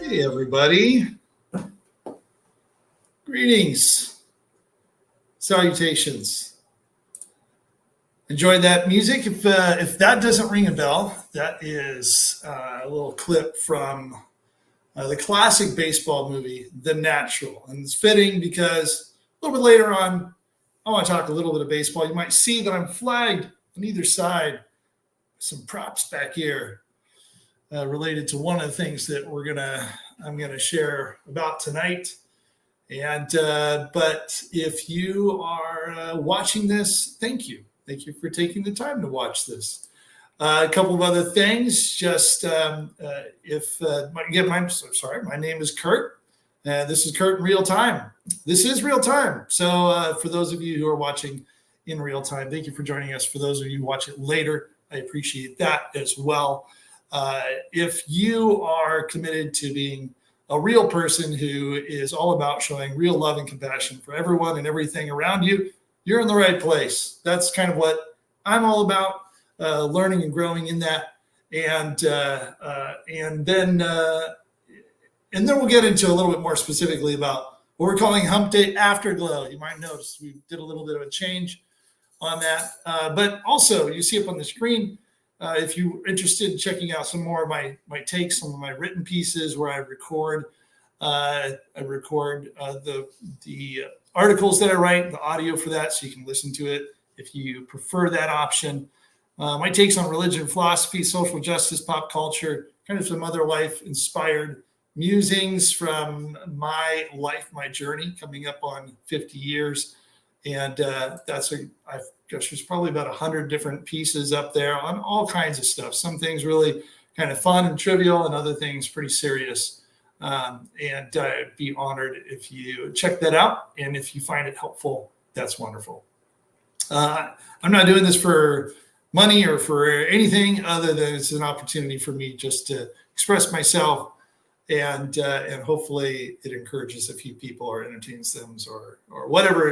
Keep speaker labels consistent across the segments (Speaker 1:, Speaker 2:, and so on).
Speaker 1: Hey, everybody. Greetings. Salutations. Enjoyed that music. If that doesn't ring a bell, that is a little clip from the classic baseball movie, The Natural. And it's fitting because a little bit later on, I want to talk a little bit of baseball. You might see that I'm flagged on either side. Some props back here. Related to one of the things that I'm gonna share about tonight. And but if you are watching this, thank you for taking the time to watch this. A couple of other things. Just my name is Kurt. This is Kurt in real time. This is real time. So for those of you who are watching in real time, thank you for joining us. For those of you who watch it later, I appreciate that as well. If you are committed to being a real person who is all about showing real love and compassion for everyone and everything around you, you're in the right place. That's kind of what I'm all about, learning and growing in that. And then we'll get into a little bit more specifically about what we're calling Humpday Afterglow. You might notice we did a little bit of a change on that. But also, you see up on the screen, if you're interested in checking out some more of my takes, some of my written pieces where I record the articles that I write, the audio for that, so you can listen to it if you prefer that option. My takes on religion, philosophy, social justice, pop culture, kind of some other life-inspired musings from my life, my journey, coming up on 50 years. And there's probably about 100 different pieces up there on all kinds of stuff. Some things really kind of fun and trivial, and other things pretty serious. And I'd be honored if you check that out. And if you find it helpful, that's wonderful. I'm not doing this for money or for anything other than it's an opportunity for me just to express myself. And hopefully it encourages a few people or entertains them or whatever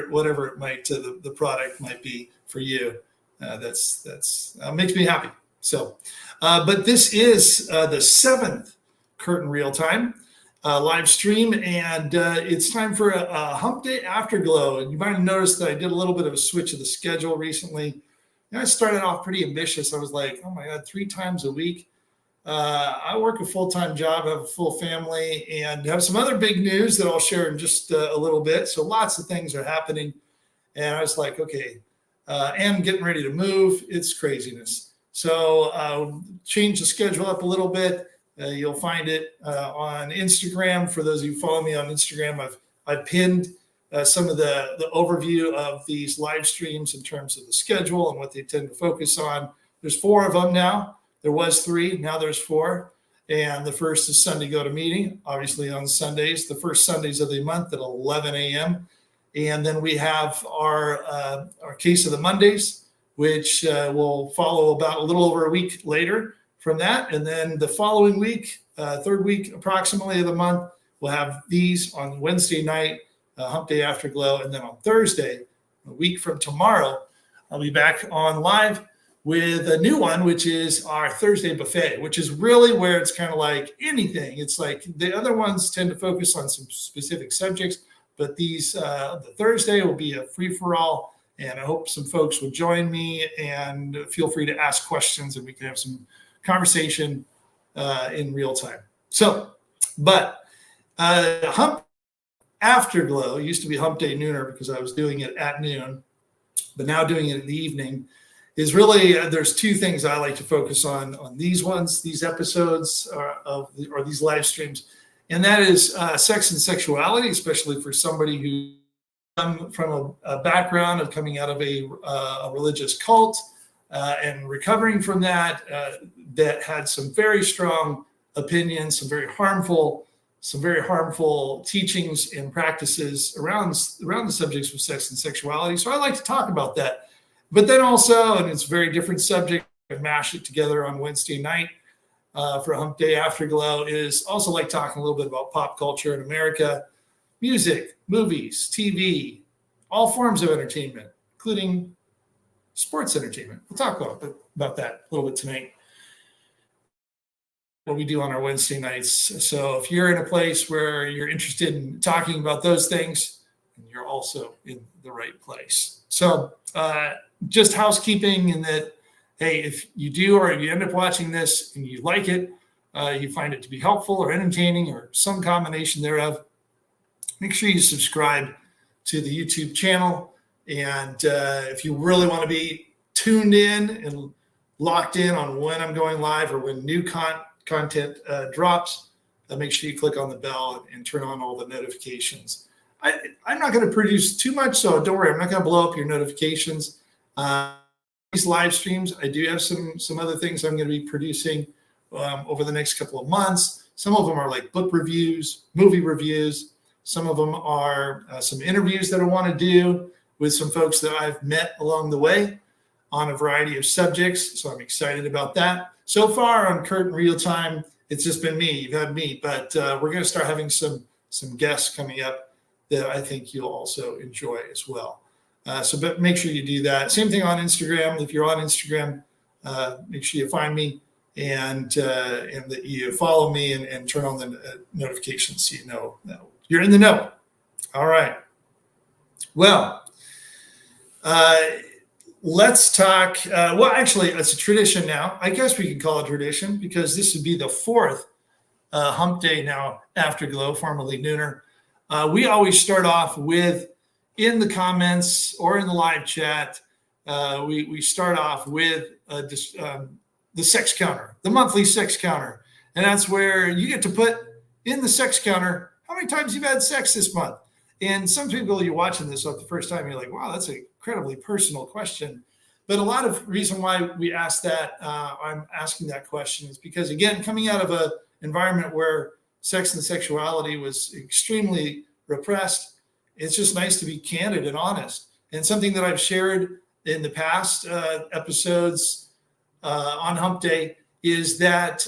Speaker 1: it might the product might be for you. That's makes me happy. So, but this is the 7th Curtain Real Time live stream, and it's time for a Humpday Afterglow. And you might have noticed that I did a little bit of a switch of the schedule recently. I started off pretty ambitious. I was like, oh my God, 3 times a week. I work a full-time job, have a full family, and have some other big news that I'll share in just a little bit. So lots of things are happening. And I was like, okay, and getting ready to move. It's craziness. So change the schedule up a little bit. You'll find it on Instagram. For those of you who follow me on Instagram, I've pinned some of the overview of these live streams in terms of the schedule and what they tend to focus on. There's 4 of them now. There was 3. Now there's 4. And the first is Sunday Go to Meeting, obviously on Sundays, the first Sundays of the month at 11 a.m. And then we have our Case of the Mondays, which will follow about a little over a week later from that. And then the following week, third week approximately of the month, we'll have these on Wednesday night, Humpday Afterglow. And then on Thursday, a week from tomorrow, I'll be back on live with a new one, which is our Thursday buffet, which is really where it's kind of like anything. It's like the other ones tend to focus on some specific subjects, but these, the Thursday will be a free-for-all. And I hope some folks will join me, and feel free to ask questions and we can have some conversation in real time. So, but Hump Afterglow used to be Hump Day Nooner because I was doing it at noon, but now doing it in the evening is really, there's 2 things I like to focus on these ones, these episodes or these live streams. And that is sex and sexuality, especially for somebody who from a background of coming out of a religious cult and recovering from that, that had some very strong opinions, some very harmful teachings and practices around the subjects of sex and sexuality. So I like to talk about that. But then also, and it's a very different subject, I mash it together on Wednesday night for Hump Day Afterglow, is also like talking a little bit about pop culture in America. Music, movies, TV, all forms of entertainment, including sports entertainment. We'll talk about that a little bit tonight, what we do on our Wednesday nights. So if you're in a place where you're interested in talking about those things, you're also in the right place. So just housekeeping in that, hey, if you do or you end up watching this and you like it, you find it to be helpful or entertaining or some combination thereof, make sure you subscribe to the YouTube channel. And if you really want to be tuned in and locked in on when I'm going live or when new content drops, make sure you click on the bell and turn on all the notifications. I'm not going to produce too much, so don't worry. I'm not going to blow up your notifications. These live streams, I do have some other things I'm going to be producing over the next couple of months. Some of them are like book reviews, movie reviews. Some of them are some interviews that I want to do with some folks that I've met along the way on a variety of subjects. So I'm excited about that. So far on Curtain Real Time, it's just been me. You've had me, but we're going to start having some guests coming up that I think you'll also enjoy as well. But make sure you do that. Same thing on Instagram. If you're on Instagram, make sure you find me and that you follow me and turn on the notifications so you know you're in the know. All right. Well, let's talk. Well, actually, it's a tradition now. I guess we can call it tradition because this would be the 4th Hump Day now Afterglow, formerly Nooner. We always start off with, in the comments or in the live chat, we start off with the sex counter, the monthly sex counter. And that's where you get to put in the sex counter how many times you've had sex this month. And some people, you're watching this for the first time, you're like, wow, that's an incredibly personal question. But a lot of reason why we ask that, I'm asking that question is because, again, coming out of an environment where sex and sexuality was extremely repressed, it's just nice to be candid and honest. And something that I've shared in the past episodes on Hump Day is that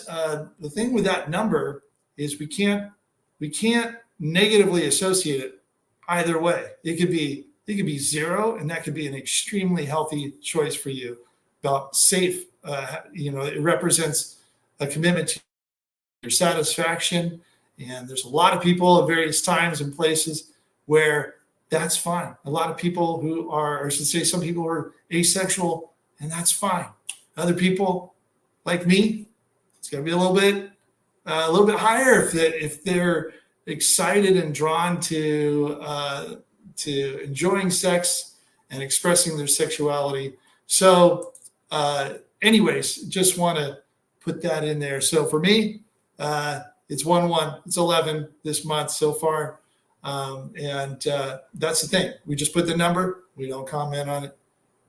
Speaker 1: the thing with that number is we can't negatively associate it either way. It could be 0, and that could be an extremely healthy choice for you. About safe, it represents a commitment to your satisfaction. And there's a lot of people at various times and places where that's fine. A lot of people who are, or I should say, some people are asexual, and that's fine. Other people, like me, it's going to be a little bit higher if they're excited and drawn to enjoying sex and expressing their sexuality. So anyways, just want to put that in there. So for me, it's 1-1. It's 11 this month so far. And that's the thing. We just put the number. We don't comment on it.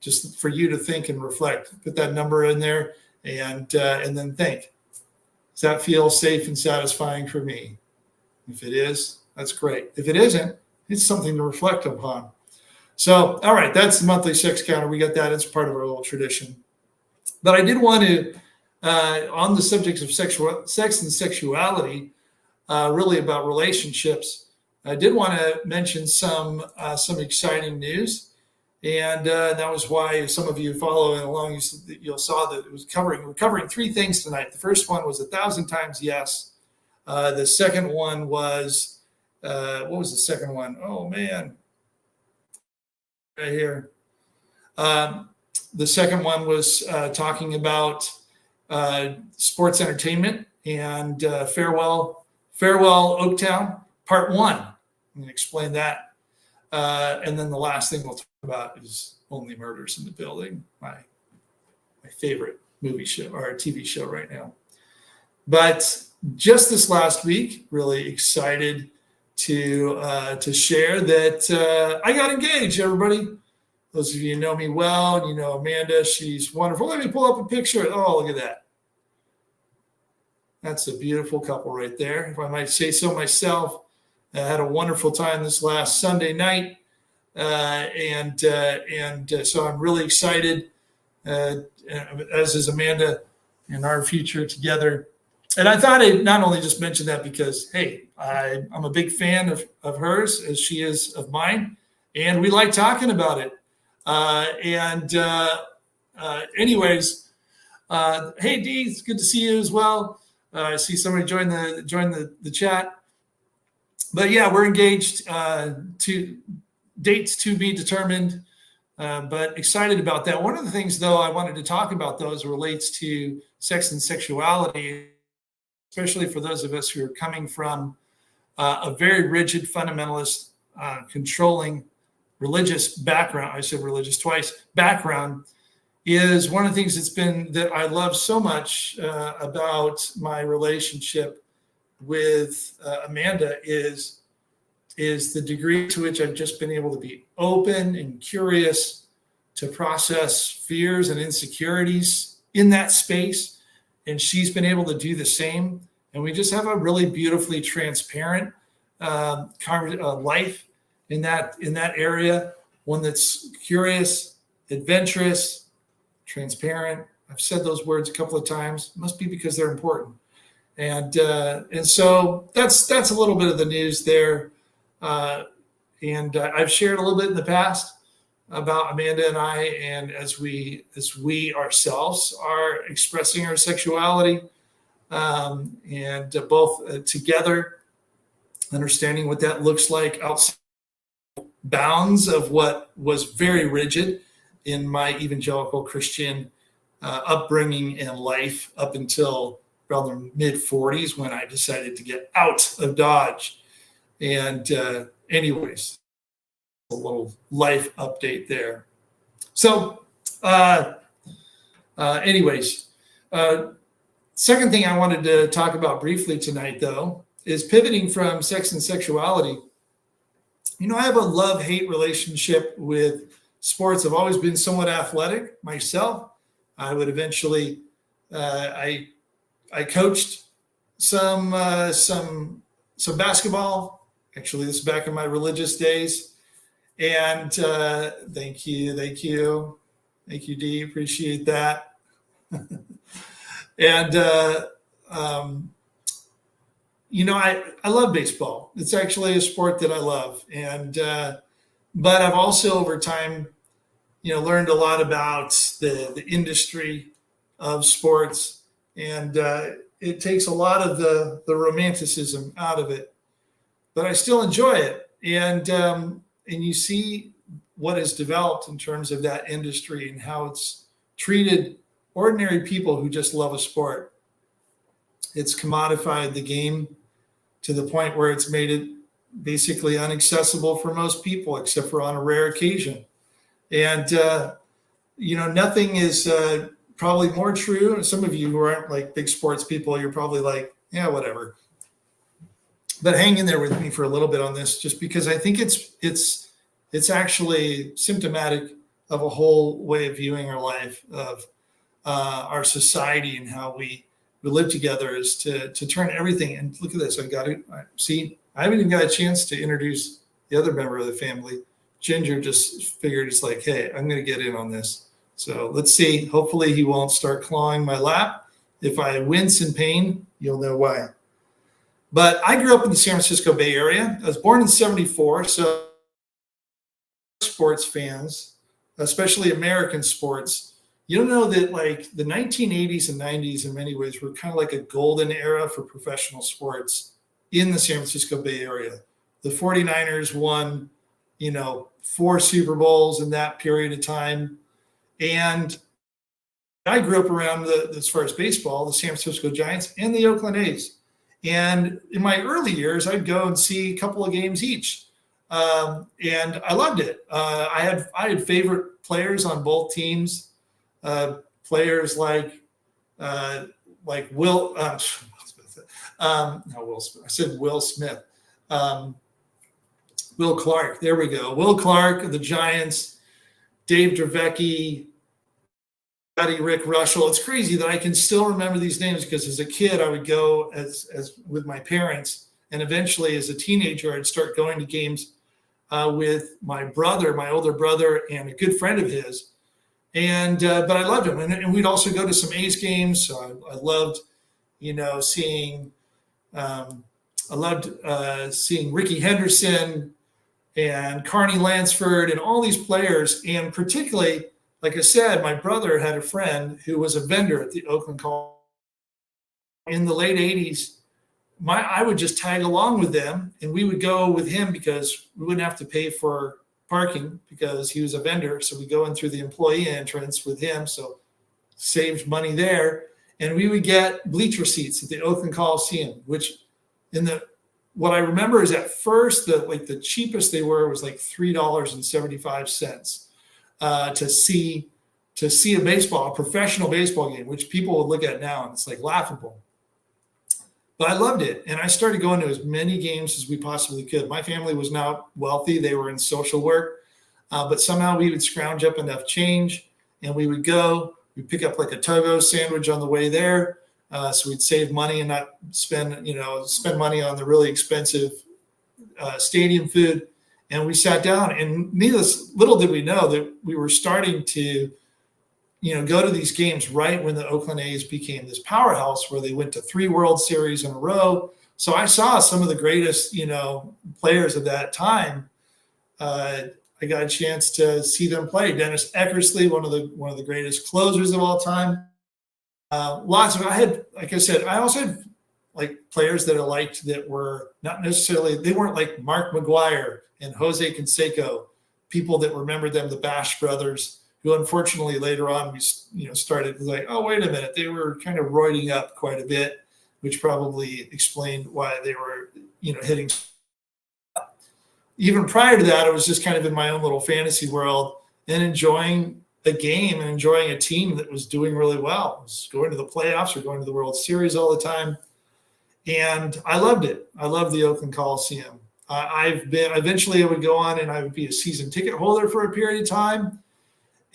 Speaker 1: Just for you to think and reflect. Put that number in there and then think. Does that feel safe and satisfying for me? If it is, that's great. If it isn't, it's something to reflect upon. So, all right, that's the monthly sex counter. We got that. It's part of our little tradition. But I did want to, on the subject of sex and sexuality, really about relationships, I did want to mention some exciting news. And that was why some of you following along, you'll saw that it was we're covering three things tonight. The first one was 1,000 times yes. The second one was, what was the second one? Oh, man. Right here. The second one was talking about sports entertainment and Farewell Oaktown, part 1. I'm going to explain that. And then the last thing we'll talk about is Only Murders in the Building, my favorite movie show or TV show right now. But just this last week, really excited to share that I got engaged, everybody. Those of you who know me well, and you know Amanda, she's wonderful. Let me pull up a picture. Oh, look at that. That's a beautiful couple right there, if I might say so myself. I had a wonderful time this last Sunday night, and so I'm really excited, as is Amanda, in our future together. And I thought I'd not only just mention that because, hey, I'm a big fan of hers as she is of mine, and we like talking about it. Anyways, hey Dee, it's good to see you as well. I see somebody join the chat. But yeah, we're engaged, to dates to be determined, but excited about that. One of the things, though, I wanted to talk about, though, as it relates to sex and sexuality, especially for those of us who are coming from a very rigid, fundamentalist, controlling religious background. I said religious twice, background, is one of the things that I love so much about my relationship with Amanda is the degree to which I've just been able to be open and curious to process fears and insecurities in that space. And she's been able to do the same. And we just have a really beautifully transparent life in that area, one that's curious, adventurous, transparent. I've said those words a couple of times. It must be because they're important. And so that's a little bit of the news there. And I've shared a little bit in the past about Amanda and I, and as we ourselves are expressing our sexuality, and both together, understanding what that looks like outside bounds of what was very rigid in my evangelical Christian upbringing and life up until around the mid-40s when I decided to get out of Dodge. And anyways, a little life update there. So second thing I wanted to talk about briefly tonight, though, is pivoting from sex and sexuality. You know, I have a love-hate relationship with sports. I've always been somewhat athletic myself. I would eventually, I coached some basketball. Actually, this is back in my religious days. And thank you, Dee. Appreciate that. And you know, I love baseball. It's actually a sport that I love. And but I've also over time, you know, learned a lot about the industry of sports, and it takes a lot of the romanticism out of it. But I still enjoy it, and you see what has developed in terms of that industry and how it's treated ordinary people who just love a sport. It's commodified the game to the point where it's made it basically inaccessible for most people, except for on a rare occasion. And, nothing is probably more true. And some of you who aren't like big sports people, you're probably like, yeah, whatever. But hang in there with me for a little bit on this, just because I think it's actually symptomatic of a whole way of viewing our life, of our society, and how we live together, is to turn everything. And look at this. I haven't even got a chance to introduce the other member of the family. Ginger just figured, it's like, hey, I'm going to get in on this. So let's see. Hopefully he won't start clawing my lap. If I wince in pain, you'll know why. But I grew up in the San Francisco Bay Area. I was born in 1974. So sports fans, especially American sports, you don't know that like the 1980s and 90s in many ways were kind of like a golden era for professional sports in the San Francisco Bay Area. The 49ers won, 4 Super Bowls in that period of time. And I grew up around as far as baseball, the San Francisco Giants and the Oakland A's. And in my early years, I'd go and see a couple of games each. And I loved it. I had favorite players on both teams. Players like Will, not Will Smith. I said Will Smith. Will Clark. There we go. Will Clark of the Giants, Dave Dravecky, Rick Russell. It's crazy that I can still remember these names, because as a kid I would go as with my parents, and eventually as a teenager I'd start going to games with my brother, my older brother, and a good friend of his. And but I loved him, and we'd also go to some A's games. So I loved, seeing. I loved seeing Ricky Henderson and Carney Lansford and all these players, and particularly, like I said, my brother had a friend who was a vendor at the Oakland College in the late 80s. I would just tag along with them, and we would go with him because we wouldn't have to pay for parking because he was a vendor. So we go in through the employee entrance with him. So saved money there. And we would get bleacher seats at the Oakland Coliseum, which what I remember is at first the cheapest they were was like $3.75 to see a professional baseball game, which people would look at now and it's like laughable. But I loved it. And I started going to as many games as we possibly could. My family was not wealthy. They were in social work. But somehow we would scrounge up enough change, and we would go. We'd pick up like a Togo sandwich on the way there. So we'd save money and not spend money on the really expensive stadium food. And we sat down, and little did we know that we were starting to, go to these games right when the Oakland A's became this powerhouse where they went to 3 World Series in a row. So I saw some of the greatest, players of that time. I got a chance to see them play. Dennis Eckersley, one of the greatest closers of all time. Like I said, I also had like players that I liked that were not necessarily, they weren't like Mark McGuire and Jose Canseco, people that remembered them, the Bash brothers, who unfortunately later on we started like, oh, wait a minute, they were kind of roiding up quite a bit, which probably explained why they were, hitting. Even prior to that, I was just kind of in my own little fantasy world and enjoying a game and enjoying a team that was doing really well. I was going to the playoffs or going to the World Series all the time. And I loved it. I loved the Oakland Coliseum. Eventually I would go on and I would be a season ticket holder for a period of time.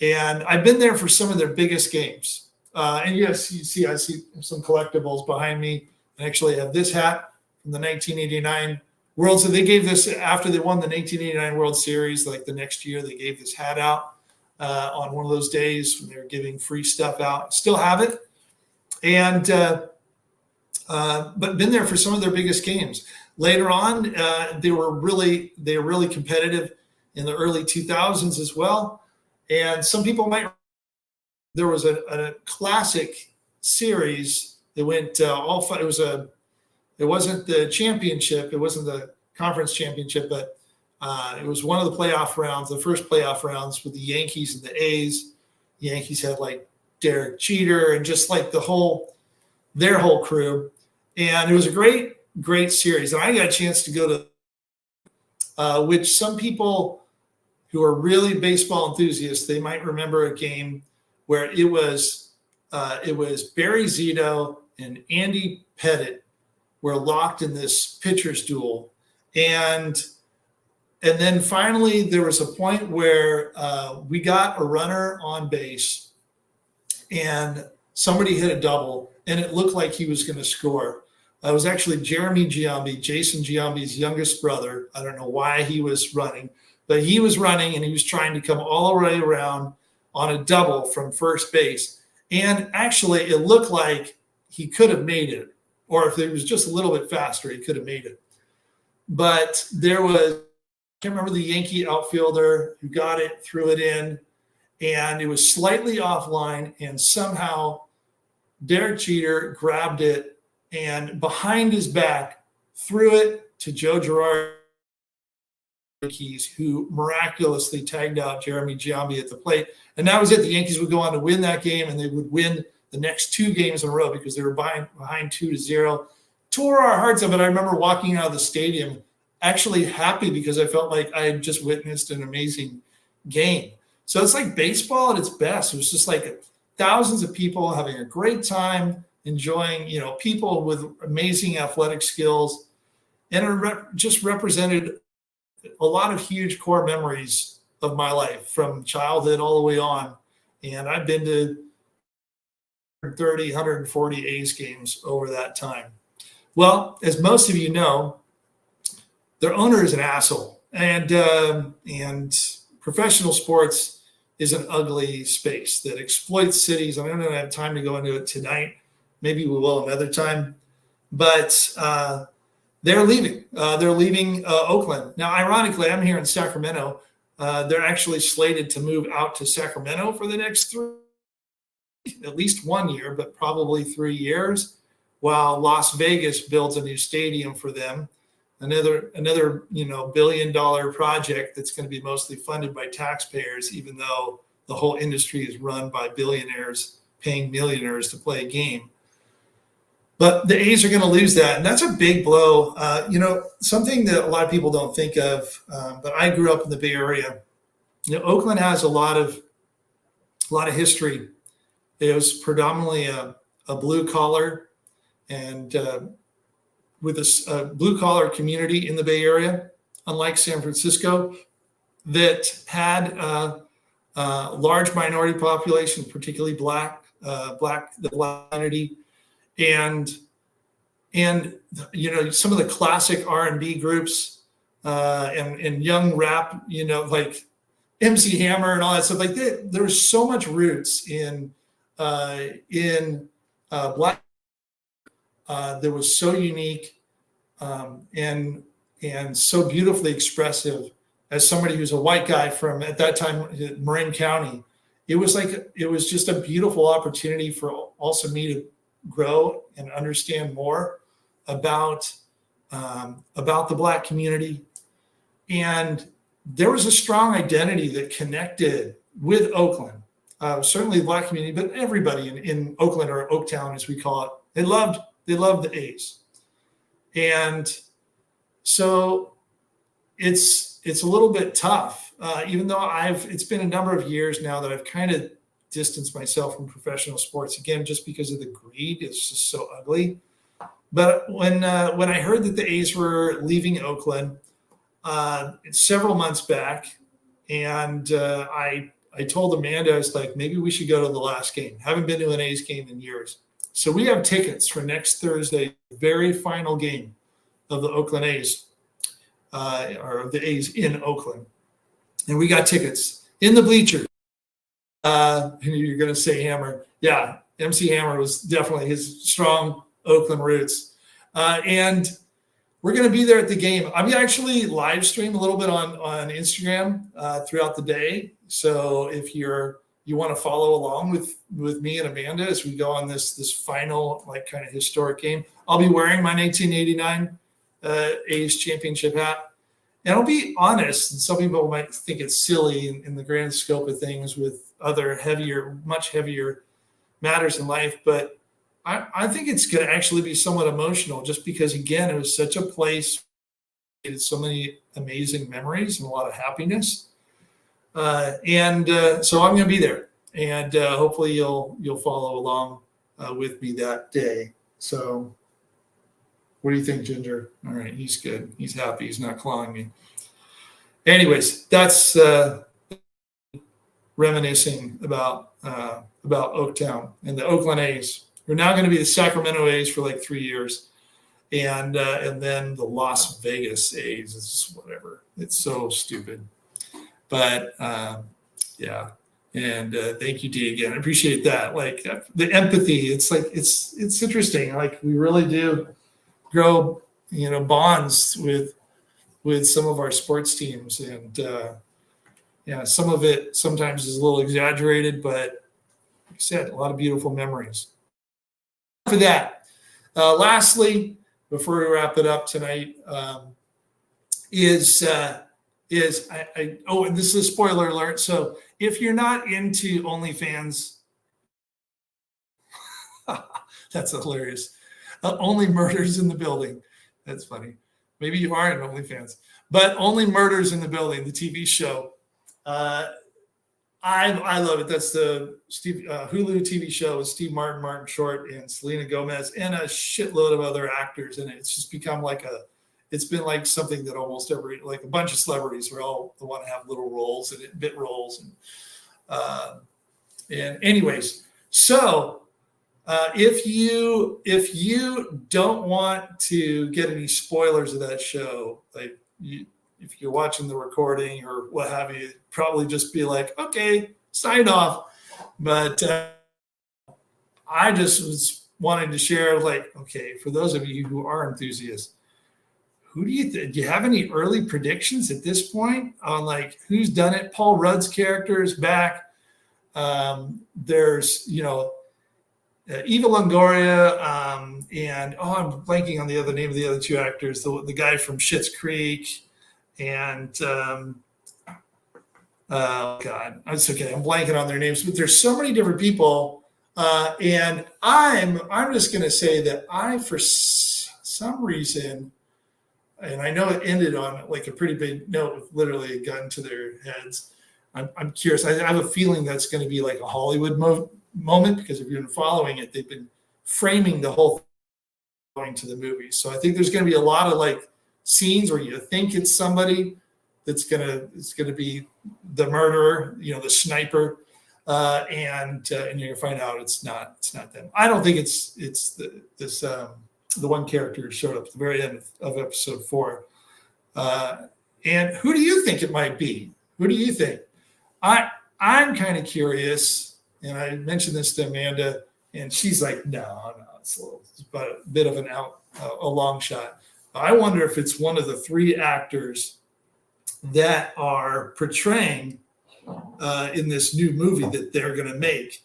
Speaker 1: And I've been there for some of their biggest games. And yes, I see some collectibles behind me. I actually have this hat from the 1989 World. So they gave this after they won the 1989 World Series. Like the next year, they gave this hat out on one of those days when they were giving free stuff out. Still have it, and but been there for some of their biggest games. Later on, they were really competitive in the early 2000s as well. And some people might. There was a classic series that went all five. It wasn't the championship. It wasn't the conference championship, but it was one of the playoff rounds, the first playoff rounds with the Yankees and the A's. The Yankees had like Derek Jeter and just like their whole crew. And it was a great, great series. And I got a chance to go to, which some people who are really baseball enthusiasts, they might remember a game where it was Barry Zito and Andy Pettit were locked in this pitcher's duel, and then finally there was a point where we got a runner on base, and somebody hit a double, and it looked like he was going to score. It was actually Jeremy Giambi, Jason Giambi's youngest brother. I don't know why he was running, but he was running, and he was trying to come all the way around on a double from first base. And actually, it looked like he could have made it, or if it was just a little bit faster, he could have made it. But there was, I can't remember the Yankee outfielder who got it, threw it in, and it was slightly offline, and somehow Derek Jeter grabbed it and behind his back threw it to Joe Girardi, who miraculously tagged out Jeremy Giambi at the plate. And that was it. The Yankees would go on to win that game, and they would win the next 2 games in a row because they were behind 2-0. Tore our hearts out. But I remember walking out of the stadium actually happy because I felt like I had just witnessed an amazing game. So it's like baseball at its best. It was just like thousands of people having a great time, enjoying, people with amazing athletic skills. And it just represented a lot of huge core memories of my life from childhood all the way on. And I've been to 130, 140 A's games over that time. Well, as most of you know, their owner is an asshole. And professional sports is an ugly space that exploits cities. I don't have time to go into it tonight. Maybe we will another time. But they're leaving. They're leaving Oakland. Now, ironically, I'm here in Sacramento. They're actually slated to move out to Sacramento for the next at least 1 year, but probably 3 years, while Las Vegas builds a new stadium for them. Another $1 billion project that's going to be mostly funded by taxpayers, even though the whole industry is run by billionaires paying millionaires to play a game. But the A's are going to lose that, and that's a big blow. Something that a lot of people don't think of, but I grew up in the Bay Area. Oakland has a lot of history. It was predominantly a blue collar and with a blue collar community in the Bay Area, unlike San Francisco, that had a large minority population, particularly the black community. And some of the classic R&B groups and young rap, like MC Hammer and all that stuff. Like there's so much roots in black that was so unique and so beautifully expressive. As somebody who's a white guy from at that time Marin County, it was just a beautiful opportunity for also me to grow and understand more about the Black community. And there was a strong identity that connected with Oakland, certainly the Black community, but everybody in Oakland, or Oaktown as we call it, they loved the A's. And so it's a little bit tough, even though it's been a number of years now that I've kind of distance myself from professional sports, again, just because of the greed. It's just so ugly. But when I heard that the A's were leaving Oakland several months back, and I told Amanda, I was like, maybe we should go to the last game. Haven't been to an A's game in years. So we have tickets for next Thursday, very final game of the Oakland A's, or the A's in Oakland. And we got tickets in the bleachers. You're going to say Hammer. Yeah, MC Hammer was definitely his strong Oakland roots. And we're going to be there at the game. I'm actually live stream a little bit on Instagram throughout the day. So if you want to follow along with me and Amanda as we go on this final kind of historic game, I'll be wearing my 1989 A's championship hat. And I'll be honest, and some people might think it's silly in the grand scope of things with other much heavier matters in life, but I think it's going to actually be somewhat emotional, just because, again, it was such a place, it had so many amazing memories and a lot of happiness. So I'm going to be there, and hopefully you'll follow along with me that day. So, what do you think, Ginger? All right, he's good. He's happy. He's not clawing me. Anyways, that's reminiscing about Oaktown and the Oakland A's. We're now going to be the Sacramento A's for like 3 years, and then the Las Vegas A's. It's just whatever. It's so stupid, but yeah. And thank you, Dee, again. I appreciate that. Like the empathy. It's like it's interesting. Like we really do grow, bonds with some of our sports teams, and yeah, some of it sometimes is a little exaggerated, but like I said, a lot of beautiful memories. For that, lastly, before we wrap it up tonight, and this is a spoiler alert. So if you're not into OnlyFans, that's hilarious. Only Murders in the Building. That's funny. Maybe you are in OnlyFans, but Only Murders in the Building, the TV show. I love it. That's the Hulu TV show with Steve Martin, Martin Short, and Selena Gomez, and a shitload of other actors in it. It's just become it's been like something that almost like a bunch of celebrities are all want to have little roles and bit roles. And anyways, so if you don't want to get any spoilers of that show, if you're watching the recording or what have you, probably just be like, okay, sign off. But I just was wanting to share, okay, for those of you who are enthusiasts, who do you have any early predictions at this point on who's done it? Paul Rudd's character is back. There's, Eva Longoria, and I'm blanking on the other name of the other two actors, the guy from Schitt's Creek, and oh God, it's okay. I'm blanking on their names, but there's so many different people. And I'm just going to say that for some reason, and I know it ended on a pretty big note with literally a gun to their heads. I'm curious. I have a feeling that's going to be like a Hollywood moment, because if you've been following it, they've been framing the whole thing going to the movie. So I think there's going to be a lot of scenes where you think it's somebody it's gonna be the murderer, the sniper, and you're gonna find out it's not them. I don't think it's the one character who showed up at the very end of episode 4. And who do you think it might be? Who do you think? I'm kind of curious, and I mentioned this to Amanda, and she's like, no, it's about a bit of a long shot. I wonder if it's one of the 3 actors that are portraying in this new movie that they're going to make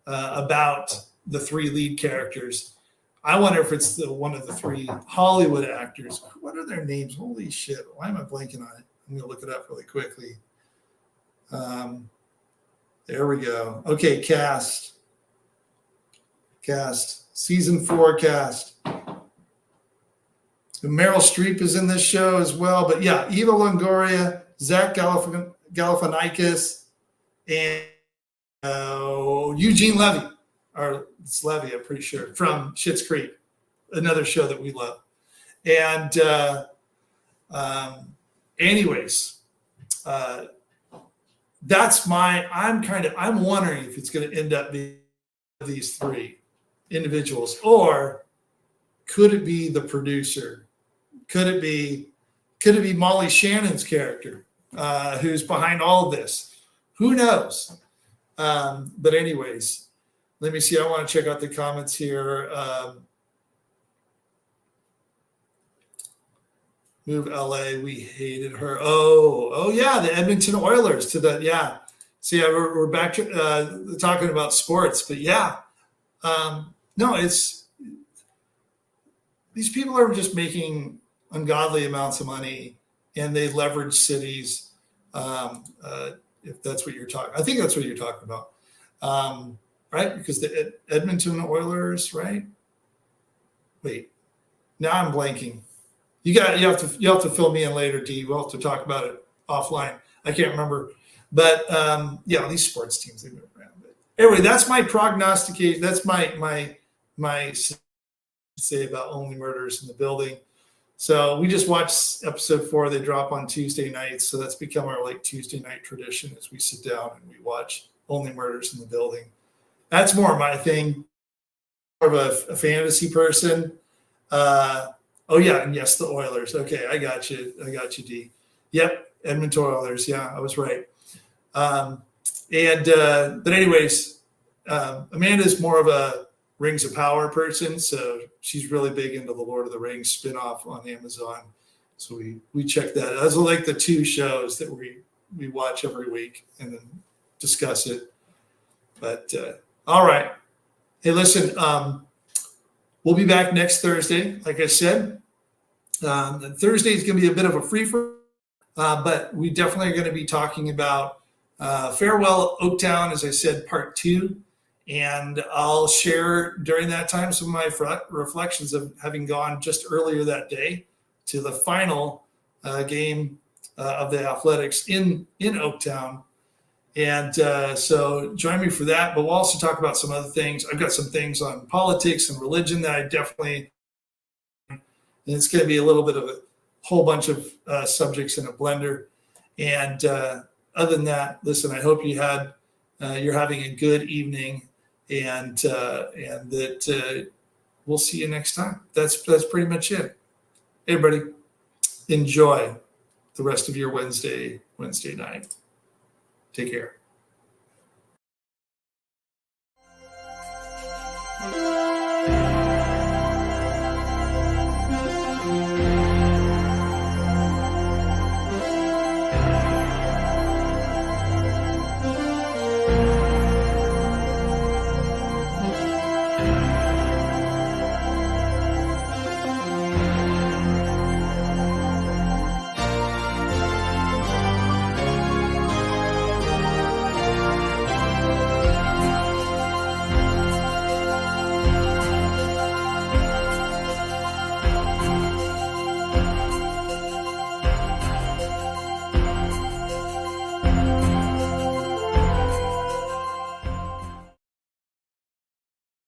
Speaker 1: about the 3 lead characters. I wonder if it's one of the 3 Hollywood actors. What are their names? Holy shit. Why am I blanking on it? I'm going to look it up really quickly. There we go. Okay, cast. Season 4 cast. Meryl Streep is in this show as well. But yeah, Eva Longoria, Zach Galifianakis, and Eugene Levy. Or it's Levy, I'm pretty sure, from Schitt's Creek, another show that we love. And anyways, that's I'm wondering if it's going to end up being these 3 individuals, or could it be the producer? Could it be Molly Shannon's character, who's behind all of this? Who knows? But anyways, let me see. I want to check out the comments here. Move LA. We hated her. Oh yeah, the Edmonton Oilers to the yeah. See, we're back to talking about sports, but yeah, no, it's these people are just making ungodly amounts of money, and they leverage cities. If that's what you're talking, I think that's what you're talking about, right? Because the Edmonton Oilers, right? Wait, now I'm blanking. You have to fill me in later, D. We'll have to talk about it offline. I can't remember, But yeah, these sports teams, they move around. But anyway, that's my prognostication. That's my say about Only Murders in the Building. So we just watched episode 4. They drop on Tuesday nights. So that's become our like Tuesday night tradition as we sit down and we watch Only Murders in the Building. That's more my thing. More of a fantasy person. Oh yeah, and yes, the Oilers. Okay, I got you, D. Yep, Edmonton Oilers. Yeah, I was right. But anyways, Amanda's more of a Rings of Power person, so she's really big into the Lord of the Rings spinoff on Amazon. So we check that. Those are like the 2 shows that we watch every week and then discuss it. But all right, hey, listen, we'll be back next Thursday. Like I said, Thursday is going to be a bit of a free-for-all, but we definitely are going to be talking about Farewell Oaktown, as I said, part 2. And I'll share during that time some of my reflections of having gone just earlier that day to the final game of the Athletics in Oaktown. And so join me for that. But we'll also talk about some other things. I've got some things on politics and religion that I definitely, and it's going to be a little bit of a whole bunch of subjects in a blender. And other than that, listen, I hope you're having a good evening, and that we'll see you next time. That's pretty much it. Everybody, enjoy the rest of your Wednesday night. Take care.